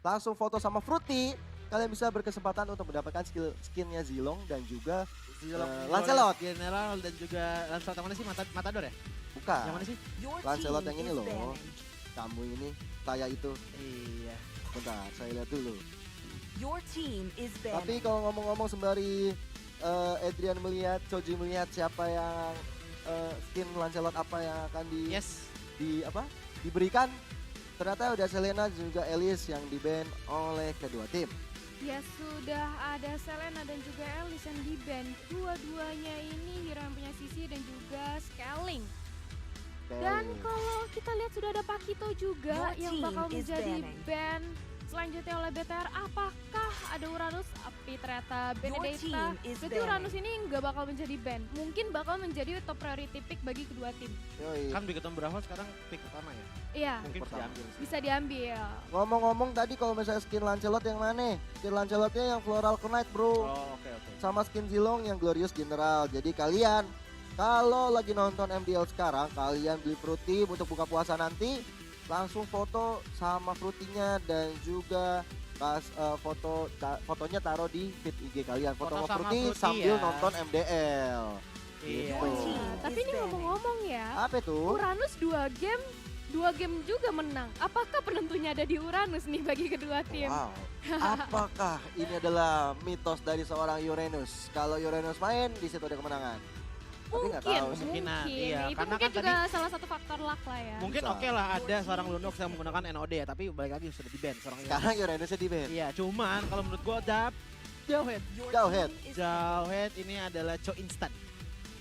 langsung foto sama Fruity, kalian bisa berkesempatan untuk mendapatkan skinnya Zilong dan juga Lancelot. General dan juga Lancelot yang mana sih? Matador ya? Bukan, Yang mana sih? Lancelot yang ini loh. Kamu ini, saya itu. Iya. Bentar, saya lihat dulu. Your team is Tapi banned. kalau ngomong-ngomong sembari Adrian melihat, Choji melihat siapa yang skin Lancelot apa yang akan Yes. diberikan, ternyata udah Selena dan juga Elise yang di-ban oleh kedua tim. Ya sudah ada Selena dan juga Elise yang di-ban. Dua-duanya ini hero yang punya sisi dan juga scaling. Dan kalau kita lihat sudah ada Pakito juga Your yang team bakal is menjadi banning. ban selanjutnya oleh BTR. Apakah ada Uranus? Tapi ternyata Benedetta. team is Berarti banning. Uranus ini nggak bakal menjadi ban. Mungkin bakal menjadi top priority pick bagi kedua tim. Yoi. Kan Bigoton Bravo sekarang pick utama ya? Iya, Mungkin bisa pertama. diambil sih. bisa diambil. Ngomong-ngomong tadi kalau misalnya skin Lancelot yang mana? Skin Lancelotnya yang Floral Knight bro. Oh, oke. Sama skin Zilong yang Glorious General. Jadi kalian kalau lagi nonton MDL sekarang, kalian beli Fruity untuk buka puasa nanti, langsung foto sama Fruity-nya dan juga pas fotonya taruh di feed IG kalian. Foto Foto sama sama Fruity Fruity sambil ya. nonton MDL. Iya. Gitu. Nah, tapi ini ngomong-ngomong ya, Apa itu? Uranus 2 game juga menang. Apakah penentunya ada di Uranus nih bagi kedua tim? Wow. Apakah ini adalah mitos dari seorang Uranus? Kalau Uranus main, di situ ada kemenangan. Tapi nggak Mungkin, tahu sih. Kemungkinan, mungkin. iya. Itu Karena mungkin kan juga salah satu faktor luck lah ya. Mungkin Bisa. oke lah ada seorang Lunox yang menggunakan NOD ya, tapi balik lagi sudah di-ban seorang Sekarang Uranusnya di ban. Iya, cuman kalau menurut gua Jauhead. Your Jauhead. team is Jauhead ini adalah Cho instan.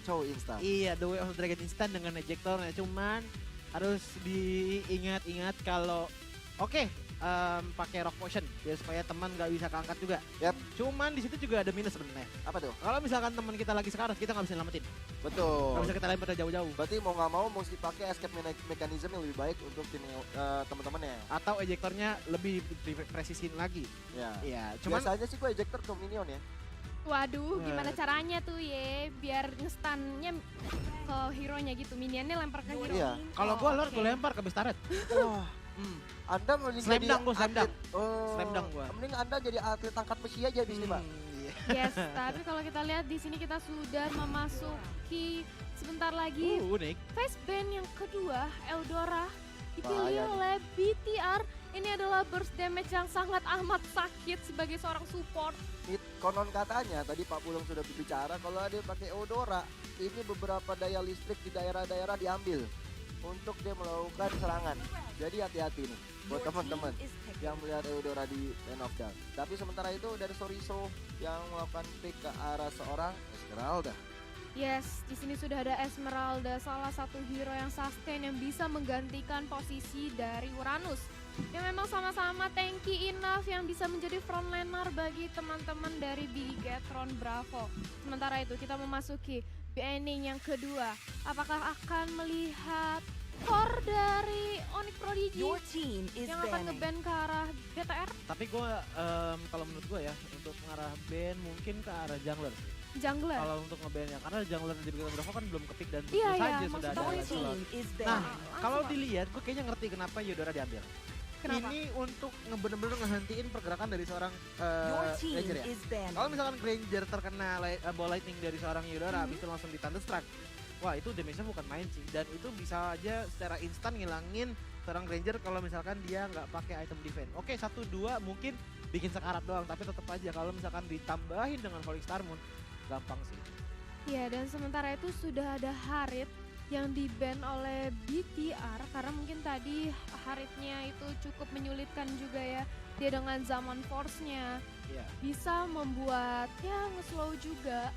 Show instan. Iya, The Way of the Dragon instan dengan ejectornya. Cuman harus diingat-ingat kalau oke, pakai rock potion biar supaya teman nggak bisa keangkat juga. Yap. Cuman di situ juga ada minus sebenarnya. Apa tuh? Kalau misalkan teman kita lagi sekarat, kita nggak bisa nyelamatin. Nggak Betul. bisa kita lempar dari jauh-jauh. Berarti mau nggak mau mesti pakai escape mechanism yang lebih baik untuk tim teman-temannya. Atau ejectornya lebih presisiin lagi. Ya. Iya, cuman Biasanya sih gue ejector ke minion ya. Waduh, gimana Waduh. caranya tuh ya biar ngestunnya ke hero-nya gitu. Minionnya lempar ke hero. Iya. kalau gua Lord oke. gue lempar ke Bestaret. Wah, Anda mending Slam jadi dunk gua, slam atlet. Oh, Slam dunk gua. Mending Anda jadi atlet angkat besi aja di sini, Pak. Iya. Yes, tapi kalau kita lihat di sini kita sudah memasuki sebentar lagi Unik. face ban yang kedua, Eldora dipilih Bahaya nih. oleh BTR. Ini adalah burst damage yang sangat amat sakit sebagai seorang support. Konon katanya tadi Pak Pulung sudah berbicara kalau ada pakai Eudora, ini beberapa daya listrik di daerah-daerah diambil untuk dia melakukan serangan. Jadi hati-hati nih buat Your teman-teman team is picked. yang melihat Eudora di Lane of Dark. Tapi sementara itu dari Soriso yang melakukan pick ke arah seorang Esmeralda. Yes, di sini sudah ada Esmeralda, salah satu hero yang sustain yang bisa menggantikan posisi dari Uranus. Yang memang sama-sama tanky enough yang bisa menjadi frontliner bagi teman-teman dari Bigetron Bravo. Sementara itu kita memasuki banning yang kedua. Apakah akan melihat core dari Onyx Prodigy Your team is yang akan banning. nge-ban ke arah BTR? Tapi gue kalau menurut gue ya untuk mengarah ban mungkin ke arah jungler sih. Jungler. Kalau untuk nge-ban ya karena jungler di Bigoton Bravo kan belum kepick dan Iya, tentu iya, saja sudah ada maksud Your aku Lancelot. team is Nah, banning. kalau dilihat gue kayaknya ngerti kenapa Eudora diambil. Kenapa? Ini untuk bener-bener ngehentiin pergerakan dari seorang Your team Ranger ya. is banning. Kalau misalkan Granger terkena ball lightning dari seorang Eudora, habis itu langsung di Thunderstruck. Wah itu damage-nya bukan main sih. Dan itu bisa aja secara instan ngilangin seorang Granger kalau misalkan dia nggak pakai item defense. Oke 1-2 mungkin bikin sekarat doang, tapi tetap aja kalau misalkan ditambahin dengan Falling Star Moon, gampang sih. Iya, dan sementara itu sudah ada Harit yang di-ban oleh BTR karena mungkin tadi Haritnya itu cukup menyulitkan juga ya. Dia dengan Zaman Force-nya Iya. bisa membuat ya nge-slow juga.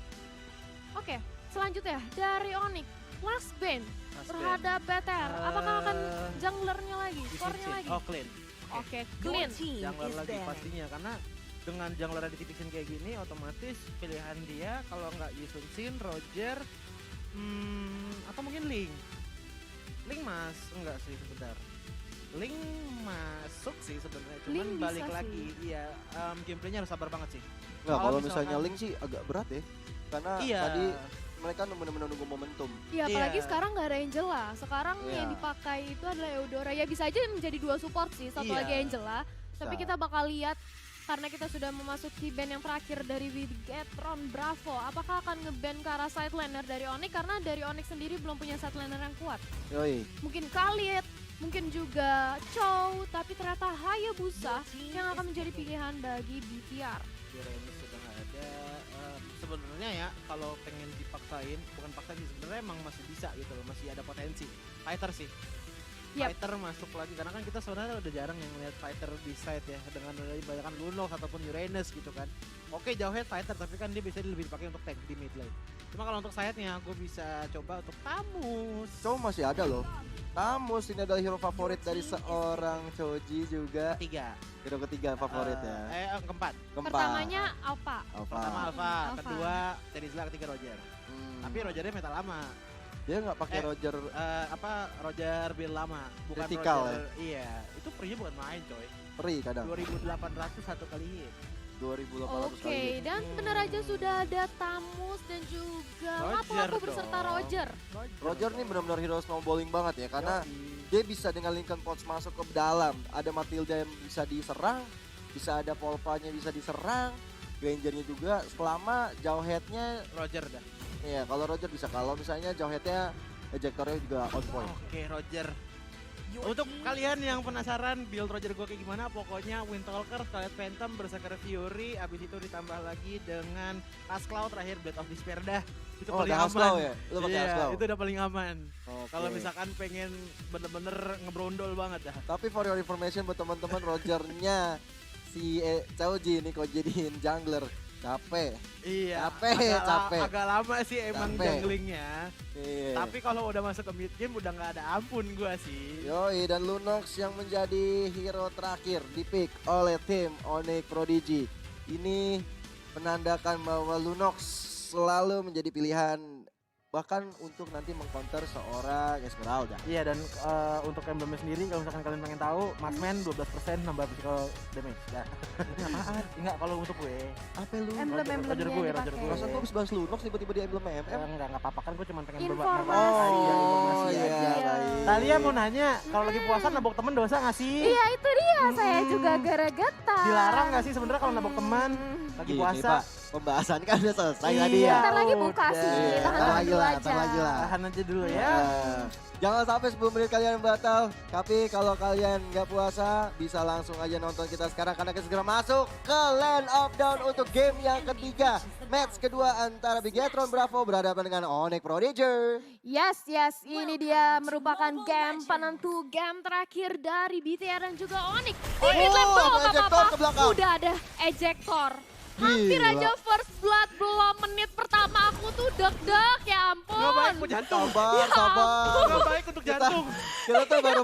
Oke, selanjutnya dari Onyx, last ban terhadap BTR. Apakah akan junglernya lagi, core-nya lagi? Oh clean. Oke, Your clean. team Jungler is lagi banning. pastinya karena dengan jungler di tipisin kayak gini otomatis pilihan dia kalau nggak Yusun Shin, Roger, atau mungkin Link. Link enggak sih sebentar. Link masuk sih sebenarnya, cuman Link bisa balik sih. lagi. Iya, gameplaynya harus sabar banget sih. Nggak, Kalau kalau misalnya misalkan- Link sih agak berat ya. Karena Iya. tadi mereka benar-benar nunggu momentum. Iya, apalagi Iya. sekarang nggak ada Angela. Sekarang Iya. yang dipakai itu adalah Eudora. Ya bisa aja menjadi dua support sih, satu Iya. lagi Angela. Tapi kita bakal lihat karena kita sudah memasuki ban yang terakhir dari Bigetron Bravo. Apakah akan nge-ban ke arah side laner dari Onyx? Karena dari Onyx sendiri belum punya side laner yang kuat. Yoi. Mungkin Khalid, mungkin juga Chow, tapi ternyata Hayabusa yang akan menjadi pilihan bagi BTR. Uranus sudah nggak ada. Sebenarnya ya kalau pengen dipaksain, bukan paksa sih sebenarnya emang masih bisa gitu loh, masih ada potensi. Fighter sih. Yap. Fighter masuk lagi karena kan kita sebenarnya udah jarang yang melihat fighter di side ya dengan banyakan Lunox ataupun Uranus gitu kan. Oke Jauhead fighter tapi kan dia bisa lebih dipakai untuk tank di mid lane. Cuma kalau untuk side-nya gue bisa coba untuk Tamus. Chow masih ada loh. Tamus ini adalah hero favorit dari seorang Choji juga. Ketiga. Hero ketiga favorit ya. Keempat. Keempat. Pertamanya Alpha. Pertama Alpha, Alpha. kedua Terizla, ketiga Roger. Tapi Rogernya meta lama. Dia nggak pakai Roger. Roger build lama, bukan Vertical Roger. Iya, itu free bukan main coy. Free kadang. 2.800 satu kali hit. 2.800 Oke, kali. dan benar aja sudah ada Tamus dan juga Roger Lapu-Lapu beserta dong. Roger. Roger nih benar-benar hero snowballing banget ya karena Yoi. dia bisa dengan Lincoln Pots masuk ke dalam. Ada Matilda yang bisa diserang, bisa ada Polpanya bisa diserang, Grangernya juga selama jauh headnya. Roger dah. Iya, kalau Roger bisa. Kalau misalnya jauh headnya, ejectornya juga on point. Oke, Roger. Untuk kalian yang penasaran build Roger gue kayak gimana, pokoknya Windtalker, Scarlet Phantom, Berserker Fury, abis itu ditambah lagi dengan Asclaw terakhir Blade of Despair dah. Itu Oh, paling udah aman. Asclaw ya? Lu pakai Iya, Asclaw? itu udah paling aman. Oke. Kalau misalkan pengen bener-bener ngebrondol banget dah. Tapi for your information buat teman-teman, Rogernya si Choji ini kok jadiin jungler. Capek. Iya, Capek, capek. agak lama sih emang Capek. junglingnya. Iya. Tapi kalau udah masuk ke mid game udah nggak ada ampun gua sih. Yoi, dan Lunox yang menjadi hero terakhir dipick oleh tim Onyx Prodigy. Ini menandakan bahwa Lunox selalu menjadi pilihan bahkan untuk nanti mengcounter seorang Esmeralda. Iya, dan untuk emblemnya sendiri kalau misalkan kalian pengen tahu, Marksman 12% nambah physical damage. Dah. Ini apaan? Enggak kalau untuk gue. Apa lu? Emblem-emblemnya Roger gue, Roger dipakai. gue. Masa gue habis bahas Lunox tiba-tiba di emblem MM? Enggak apa-apa kan gue cuma pengen Informasi. Oh informasi iya, aja. baik. Talia mau nanya, kalau lagi puasa nabok temen dosa nggak sih? Iya itu dia, saya juga gara-gata. Dilarang nggak sih sebenarnya kalau nabok teman lagi Gini, puasa? Pak, pembahasan kan udah selesai tadi Iya. ya. Bentar lagi buka Udah. sih, Iya, tahan ntar lagi dulu lah, aja. ntar lagi lah. Tahan aja dulu ya. Jangan sampai 10 menit kalian batal. Tapi kalau kalian nggak puasa, bisa langsung aja nonton kita sekarang karena kita segera masuk ke Land of Dawn untuk game yang ketiga. Match kedua antara Bigetron Bravo berhadapan dengan Onyx Prodigy. Yes, ini dia merupakan game penentu game terakhir dari BTR dan juga Onyx. Oh, Di mid lane belum ada ejector ke apa-apa, belakang. udah ada ejector. Hampir Gila. aja first blood belum menit pertama aku tuh deg-deg ya ampun. Nggak baik buat jantung. Sabar, sabar. Nggak baik untuk jantung. Kita tuh baru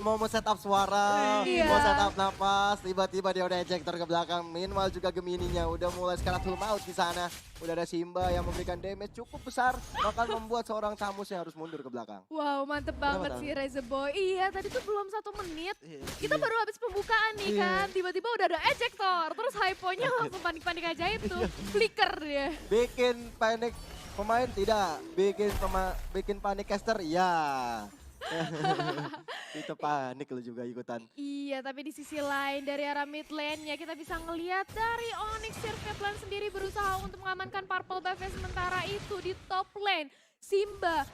mau set up suara, Iya. mau set up napas, tiba-tiba dia udah ejector ke belakang. Meanwhile juga Gemininya udah mulai Skaratul Maut di sana. Udah ada Simba yang memberikan damage cukup besar, bahkan membuat seorang Tamus yang harus mundur ke belakang. Wow, mantep banget Kenapa, sih Reza Boy. Iya, tadi tuh belum 1 menit. Iya. Kita baru habis pembukaan nih Iya. kan. Tiba-tiba udah ada ejector. Terus hyponya langsung panik-panik aja itu. Flicker dia. Bikin panik pemain tidak, bikin panik caster iya. Itu panik lu juga ikutan. Iya, tapi di sisi lain dari arah mid lane-nya kita bisa ngelihat dari Onyx Circuit Lane sendiri berusaha untuk mengamankan purple buff-nya sementara itu di top lane. Simba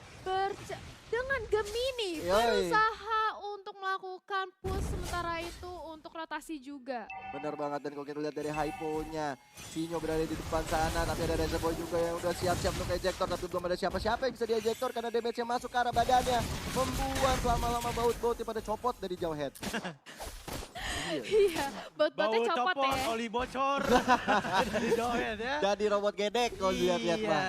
dengan Gemini Yoi. berusaha untuk melakukan push sementara itu untuk rotasi juga. Bener banget, dan kalau kita lihat dari hypo-nya, Sinyo berada di depan sana, tapi ada Reza Boy juga yang udah siap-siap untuk ejector, tapi belum ada siapa-siapa yang bisa diejector karena damage-nya masuk ke arah badannya, membuat lama-lama baut-bautnya pada copot dari jauh head. Iya, bot-botnya Bau copot copot, ya. oli bocor. Dari doet ya. Jadi robot gedek kalau dilihat-lihat Iya. Bang.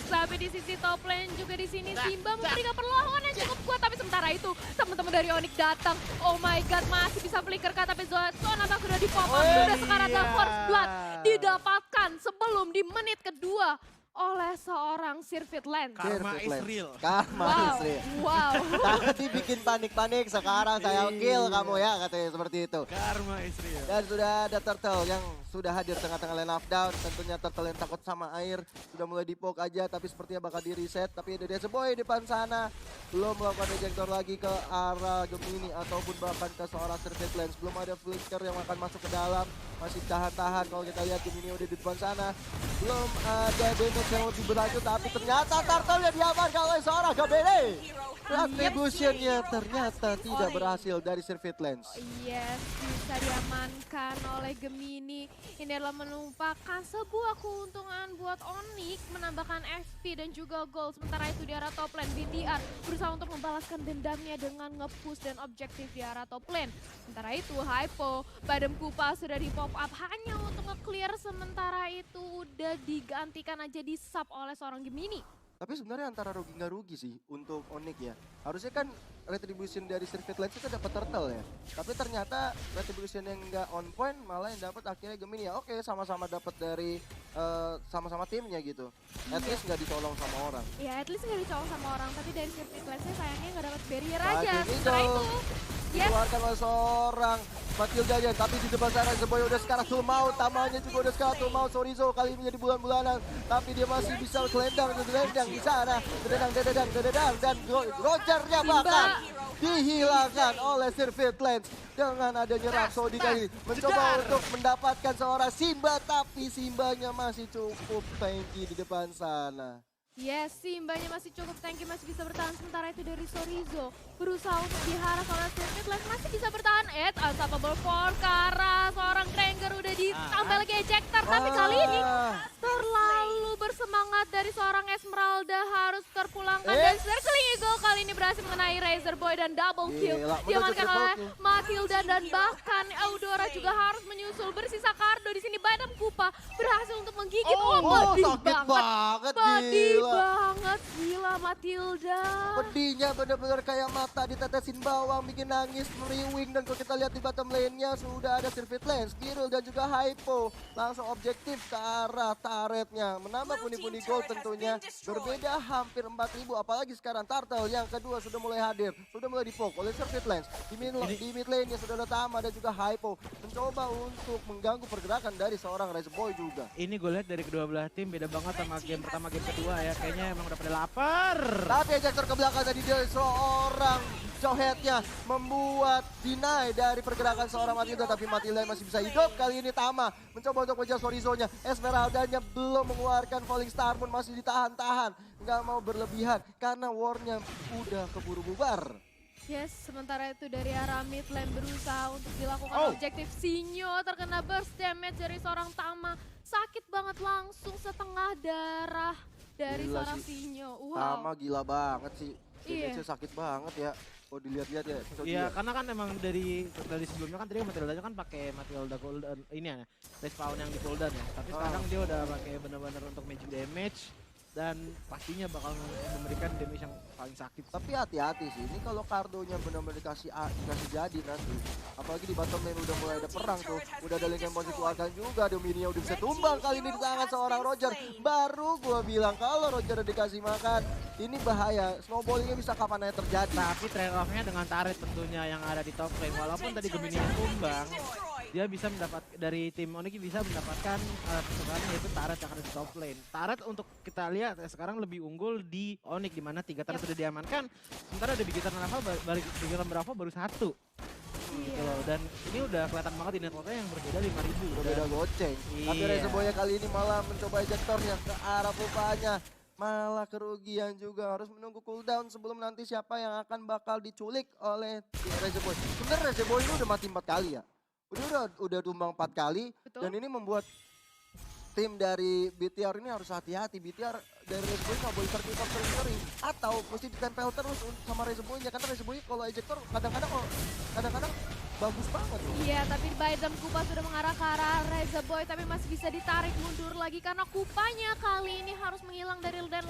Tapi di sisi top lane juga di sini Simba memberikan perlawanan yang cukup kuat, tapi sementara itu teman-teman dari Onyx datang. Oh my god, masih bisa flicker kah, tapi Zona sudah dipop up, sudah sekarang ada iya. first blood didapatkan sebelum di menit kedua. oleh seorang Sirvit Land. Karma Sirvit is Lens. real. Karma Wow, is real. wow. Tadi bikin panik-panik, sekarang saya kill Iya. kamu ya, katanya seperti itu. Karma is real. Dan sudah ada Turtle yang sudah hadir tengah-tengah line up down. Tentunya Turtle yang takut sama air. Sudah mulai dipoke aja, tapi sepertinya bakal di reset. Tapi ada Deseboy di depan sana. Belum melakukan ejector lagi ke arah Gemini ataupun bahkan ke seorang Sirvit Lens. Belum ada flicker yang akan masuk ke dalam. Masih tahan-tahan kalau kita lihat Gemini udah di depan sana. Belum ada damage yang lebih berlanjut, tapi ternyata Turtle yang diamankan oleh seorang Gabele. Retribution-nya ternyata tidak berhasil dari Sirvit Lens. Yes, bisa diamankan oleh Gemini. Ini adalah menumpahkan sebuah keuntungan buat Onyx, menambahkan XP dan juga gold. Sementara itu di arah top lane, BTR berusaha untuk membalaskan dendamnya dengan nge-push dan objektif di arah top lane. Sementara itu Hypo, Badem Kupa sudah di pop up hanya untuk nge-clear. Sementara itu udah digantikan aja di sub oleh seorang Gemini. Tapi sebenarnya antara rugi nggak rugi sih untuk Onyx ya. Harusnya kan retribution dari Sirvit Lens itu dapat Turtle ya. Tapi ternyata retribution yang nggak on point malah yang dapat akhirnya Gemini ya. Oke, sama-sama dapat dari sama-sama timnya gitu. At least nggak dicolong sama orang. Ya, at least nggak dicolong sama orang, tapi dari Sirvit Lens-nya sayangnya nggak dapat barrier Nah, aja. ini Sementara dong. itu, yes, Dikeluarkan oleh seorang Matilda aja, tapi di depan sana Zeboy udah sekarang full maut, tamanya juga udah sekarang full maut. Sorizo kali ini jadi bulan-bulanan, tapi dia masih bisa gelendang di sana. Dededang, dan Rogernya bahkan dihilangkan oleh Sirvit Lens dengan adanya Rhapsody kali ini. Mencoba untuk mendapatkan seorang Simba, tapi Simbanya masih cukup tanky di depan sana. yes, Simbanya masih cukup tanky, masih bisa bertahan. Sementara itu dari Sorizo berusaha untuk diharas oleh Sirvit Lens, masih bisa bertahan. Unstoppable Force ke arah seorang Granger udah ditambah lagi ejector. Tapi kali ini terlalu bersemangat dari seorang Esmeralda, harus terpulangkan. Dan Circling Eagle kali ini berhasil mengenai Razor Boy dan double kill. Gila, Diamankan menuju oleh triple kill. Matilda dan bahkan Eudora juga harus menyusul. Bersisa Cardo di sini. Badam Kupa berhasil untuk menggigit. Pedih sakit banget, Pedih gila. banget, gila Matilda. Pedihnya bener-bener kayak mata ditetesin bawang, bikin nangis, meriwing. Dan kalau kita lihat di bottom lane-nya sudah ada Sirvit Lens, Kiril dan juga Hypo. Langsung objektif ke arah turretnya. Menambah pundi-pundi gold tentunya. Berbeda hampir 4.000, apalagi sekarang Turtle yang kedua sudah mulai hadir. Sudah mulai dipoke oleh Sirvit Lens. Di mid lane-nya sudah ada Tama dan juga Hypo. Mencoba untuk mengganggu pergerakan dari seorang Razorboy juga. Ini gue lihat dari kedua belah tim beda banget sama game pertama, game kedua ya. Kayaknya emang udah pada lapar. Tapi ejector ke belakang tadi dia seorang Jawhead-nya membuat deny dari pergerakan seorang Matilda, tapi Matilda masih bisa hidup. Kali ini Tama mencoba untuk mengejar Sorizo-nya. Esmeralda-nya belum mengeluarkan Falling Star pun masih ditahan-tahan. Nggak mau berlebihan karena war-nya udah keburu bubar. Yes, sementara itu dari arah mid lane berusaha untuk dilakukan objektif. Sinyo terkena burst damage dari seorang Tama. Sakit banget, langsung setengah darah dari Gila seorang sih. Sinyo. Wow. Tama gila banget sih. Iya. Damage-nya sakit banget ya. Oh dilihat-lihat ya. Iya, karena kan emang dari sebelumnya kan tadi Matilda kan pakai Matilda Golden ini ya, respawn yang di cooldown ya. Tapi sekarang dia udah pakai benar-benar untuk magic damage dan pastinya bakal memberikan damage yang paling sakit. Tapi hati-hati sih, ini kalau Cardo-nya benar-benar dikasih jadi nanti. Apalagi di bottom lane udah mulai ada perang tuh. Udah ada link yang mau dikeluarkan juga, Dominia udah bisa tumbang kali ini di tangan seorang Roger. Baru gua bilang kalau Roger udah dikasih makan, ini bahaya. Snowballingnya bisa kapan aja terjadi. Tapi trade off-nya dengan turret tentunya yang ada di top lane. Walaupun tadi Gemini yang tumbang, dia bisa mendapat dari tim Onyx bisa mendapatkan kesukaan yaitu turret yang ada di top lane. Turret untuk kita lihat sekarang lebih unggul di Onyx, di mana 3 turret sudah diamankan. Sementara ada Bigitan Bravo baru 1. Gitu loh. Dan ini udah kelihatan banget di networknya yang berbeda 5.000. Berbeda goceng. Tapi Iya. Razorboy kali ini malah mencoba ejektornya ke arah pupanya. Malah kerugian juga, harus menunggu cooldown sebelum nanti siapa yang akan bakal diculik oleh Razorboy. Sebenarnya Razorboy ini udah mati 4 kali ya. Udah tumbang 4 kali. Betul. Dan ini membuat tim dari BTR ini harus hati-hati. BTR dari Razorboy nggak boleh terkikap atau mesti ditempel terus sama Razorboy-nya. Karena Razorboy kalau ejector kadang-kadang bagus banget loh. Iya, tapi Baidam Kupa sudah mengarah ke arah Reza Boy, tapi masih bisa ditarik mundur lagi karena Kupanya kali ini harus menghilang dari dan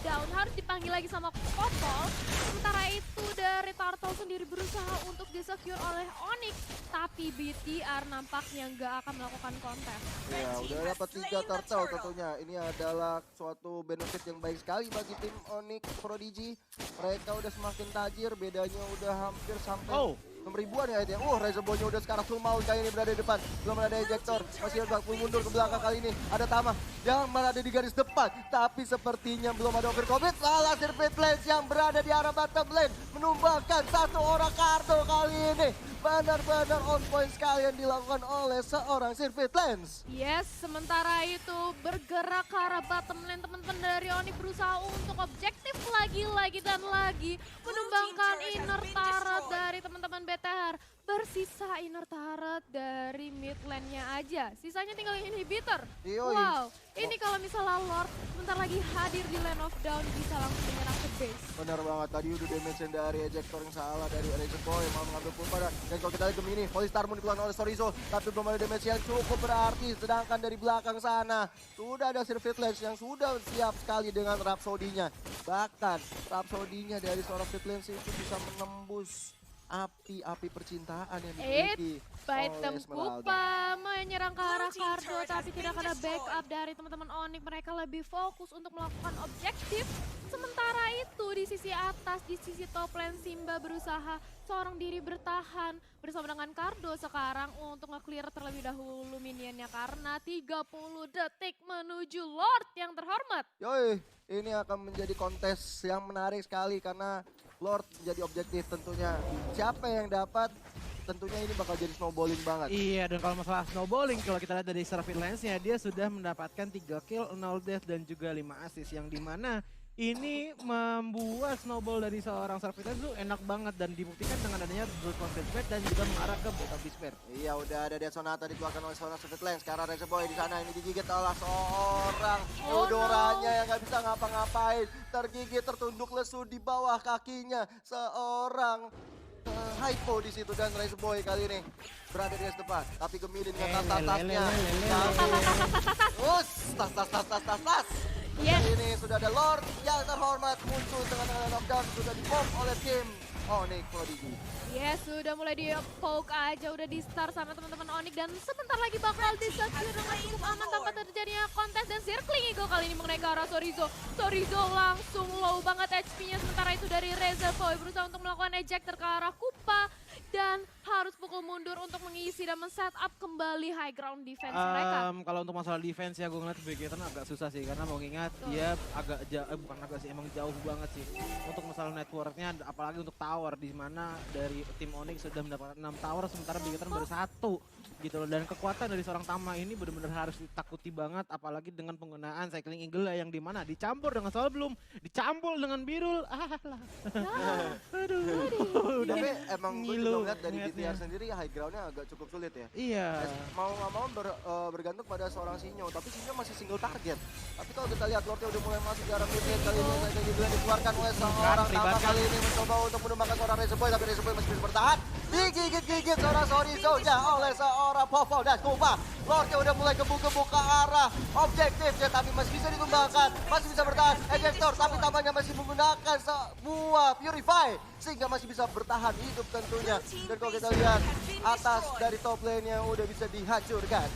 down, harus dipanggil lagi sama Popol. Sementara itu dari Turtle sendiri berusaha untuk disecure oleh Onyx, tapi BTR nampaknya nggak akan melakukan kontes. Ya, udah dapat 3 turtle tentunya. Ini adalah suatu benefit yang baik sekali bagi tim Onyx Prodigy. Mereka udah semakin tajir, bedanya udah hampir sampai 6 ribuan ya itu ya. Reza Boy-nya udah sekarang full mau kali ini berada di depan. Belum ada ejector, masih ada full mundur ke belakang kali ini. Ada Tama yang berada di garis depan, tapi sepertinya belum ada overcommit. Salah Sirvit Lens yang berada di arah bottom lane, menumbangkan 1 orang Kardo kali ini. Benar-benar on point sekali yang dilakukan oleh seorang Sirvit Lens. Yes, sementara itu bergerak ke arah bottom lane, teman-teman dari Onyx berusaha untuk objektif lagi dan lagi menumbangkan inner turret dari teman-teman BTR. Bersisa inner turret dari mid lane-nya aja, sisanya tinggal inhibitor. Yoi. Wow, ini kalau misalnya Lord bentar lagi hadir di lane of down bisa langsung menyerang ke base. Benar banget, tadi udah damage dari ejector yang salah dari Reza Boy mau mengambil pulpa. Dan kalau kita lihat Gemini, Polystar mau dikeluarkan oleh Sorizo, tapi belum ada damage yang cukup berarti. Sedangkan dari belakang sana sudah ada Sirvit Lens yang sudah siap sekali dengan Rhapsody-nya. Bahkan Rhapsody-nya dari seorang Sirvit Lens itu bisa menembus api-api percintaan yang dimiliki Baidam oleh Esmeralda. Kupa menyerang ke arah Kardo, tapi tidak ada backup dari teman-teman Onyx. Mereka lebih fokus untuk melakukan objektif. Sementara itu di sisi atas, di sisi top lane Simba berusaha seorang diri bertahan bersama dengan Kardo sekarang untuk nge-clear terlebih dahulu minionnya karena 30 detik menuju Lord yang terhormat. Yoi, ini akan menjadi kontes yang menarik sekali karena Lord menjadi objektif tentunya. Siapa yang dapat, tentunya ini bakal jadi snowballing banget. Iya, dan kalau masalah snowballing, kalau kita lihat dari Sirvit Lens-nya, dia sudah mendapatkan 3 kill, 0 death, dan juga 5 assist. Yang dimana ini membuat snowball dari seorang Sirvit Lens itu enak banget dan dibuktikan dengan adanya Blood Conflict Bed dan juga mengarah ke Bottom Despair. Iya, udah ada Death Sonata dikeluarkan oleh seorang Sirvit Lens. Sekarang Reza Boy di sana ini digigit oleh seorang Oh, Eudoranya yang gak bisa ngapa-ngapain. Tergigit, tertunduk lesu di bawah kakinya seorang Hypo di situ dan Reza Boy kali ini berada di depan. Tapi Gemini dengan tas-tasnya. Tas. Yes. Ini sudah ada Lord yang terhormat muncul dengan knockdown sudah di-pop oleh tim Onyx Prodigy. Yes, sudah mulai di poke aja, udah di start sama teman-teman Onyx dan sebentar lagi bakal di-secure dengan cukup aman tanpa terjadinya kontes dan circling Eagle kali ini mengenai ke arah Sorizo. Sorizo langsung low banget HP-nya, sementara itu dari Reza Boy berusaha untuk melakukan ejector ke arah Kupa dan harus pukul mundur untuk mengisi dan men-set up kembali high ground defense mereka. Kalau untuk masalah defense ya gue ngeliat Vegeton agak susah sih karena mau ingat dia agak bukan agak sih, emang jauh banget sih untuk masalah networknya, apalagi untuk tower di mana dari tim Onyx sudah mendapatkan 6 tower sementara Vegeton baru 1 gitu loh. Dan kekuatan dari seorang Tama ini benar-benar harus ditakuti banget, apalagi dengan penggunaan Cycling Eagle yang dimana dicampur dengan Soulbloom, dicampur dengan Birul. Aduh. Tapi emang gue juga ngilu ngeliat dari ngeliatnya. BTR sendiri high groundnya agak cukup sulit ya. Iya. Mau nggak mau bergantung pada seorang Sinyo, tapi Sinyo masih single target. Tapi kalau kita lihat Lordnya udah mulai masuk ke arah mid lane kali ini, Cycling Eagle yang dikeluarkan oleh seorang Tama kali ini mencoba untuk menumbangkan seorang Reza Boy, tapi Reza Boy masih bisa bertahan. Digigit-gigit seorang Sorizo-nya oleh seorang Popol dan Kupa. Lordnya udah mulai gebuk-gebuk ke arah objektifnya, tapi masih bisa ditumbangkan, masih bisa bertahan. Ejector, tapi Tamanya masih menggunakan sebuah Purify, sehingga masih bisa bertahan hidup tentunya. Dan kalau kita lihat atas dari top lane-nya udah bisa dihancurkan.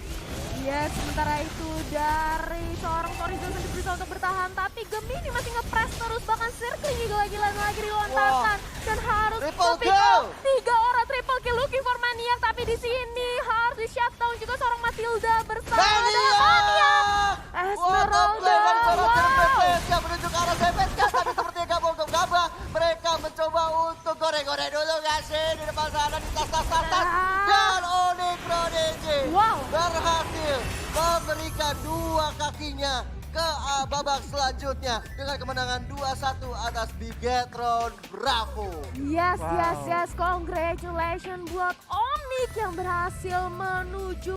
Yes, sementara itu dari seorang Sorizo sendiri berusaha untuk bertahan, tapi Gemini masih nge-press terus, bahkan circling juga lagi dilontarkan dan harus Triple pick kill! up 3 orang triple kill looking for Maniac, tapi di sini harus di shutdown juga seorang Matilda bersama dengan Maniac. Esmeralda, Yang menuju ke arah CPSK, tapi sepertinya gak mau gabah. Mereka mencoba untuk goreng-goreng dulu gak sih di depan sana di tas. Dan Onyx Prodigy berhasil memberikan 2 kakinya ke babak selanjutnya dengan kemenangan 2-1 atas Bigetron Bravo. Yes, congratulations buat Onyx yang berhasil menuju